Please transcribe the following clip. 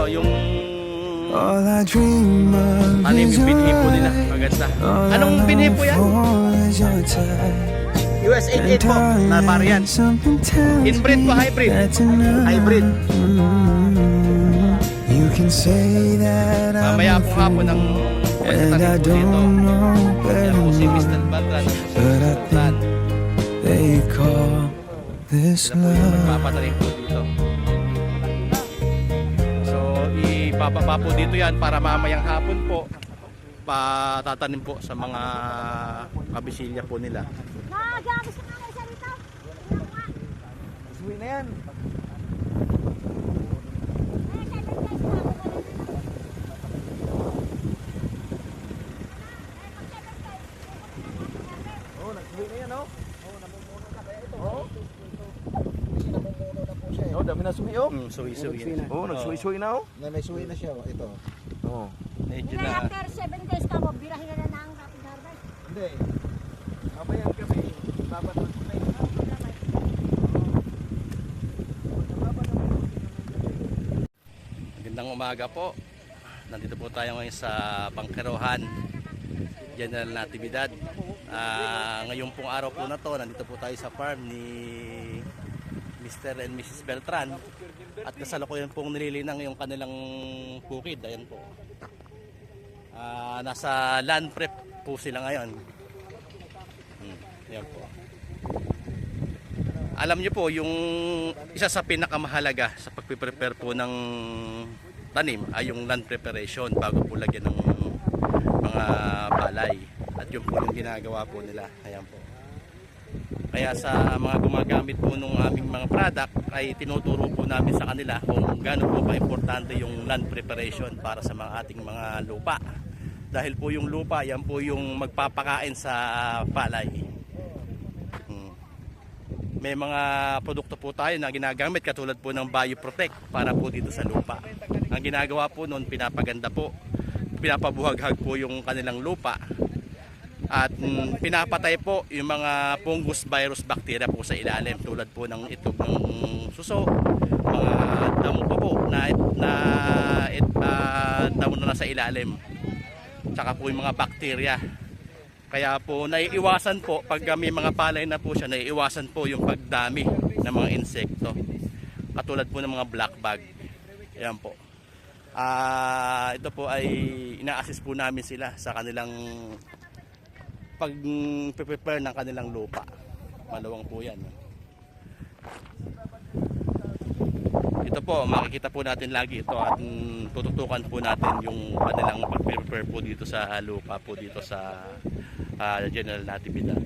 yung tanim, yung binhi po nila. Maganda. Anong binhi po yan? US 88 po na variant. Inbreed po, hybrid. Hybrid. Mamaya po nga po ng pagkatanim po dito. Yan po si Mr. Batran. Sila po yung magpapatanim po dito. So ipapapa po dito yan para mamayang hapon po patatanim po sa mga kabisilya po nila. Gusto nga kayo sa rito? Suwi na yan. Oh, nagsuwi na yan, oh. Oh, namumuno na kaya ito. Oh. Kasi namumuno na po siya. Oh, dami na suwi, oh. Suwi-suwi. Oh, nagsuwi-suwi na, oh. May suwi na siya, ito. Oh. Medyo Kaya na. after 7 days ka mo, birahin na na ang rapid harvest. Hindi. Mabayan kami. Babatag ko na yun. Magandang umaga po. Nandito po tayo ngayon sa Bangkerohan, General Natividad. Ngayong pong araw po na to, nandito po tayo sa farm ni Mr. and Mrs. Beltran. At kasalukuyan pong nililinang yung kanilang bukid. Ayan po. Nasa land prep po sila ngayon. Ayan po. Alam niyo po, yung isa sa pinakamahalaga sa pagpiprepare po ng tanim ay yung land preparation bago po lagyan ng mga palay. At yun po yung ginagawa po nila. Ayan po. Kaya sa mga gumagamit po ng aming mga product ay tinuturo po namin sa kanila kung gaano po ka-importante yung land preparation para sa mga ating mga lupa. Dahil po yung lupa, yan po yung magpapakain sa palay. May mga produkto po tayo na ginagamit katulad po ng Bioprotect para po dito sa lupa. Ang ginagawa po noon, pinapaganda po, pinapabuhaghag po yung kanilang lupa at pinapatay po yung mga fungus, virus, bacteria po sa ilalim tulad po ng itlog ng suso, mga damo pa po na damo na nasa ilalim, tsaka po yung mga bacteria. Kaya po naiiwasan po pag may mga palay na po siya, naiiwasan po yung pagdami ng mga insekto katulad po ng mga black bag. Ayan po. Ito po ay ina-assist po namin sila sa kanilang pag-prepare ng kanilang lupa. Malawang po yan. Ito po, makikita po natin lagi ito at tututukan po natin yung kanilang pag-prepare po dito sa lupa po dito sa General Natividad.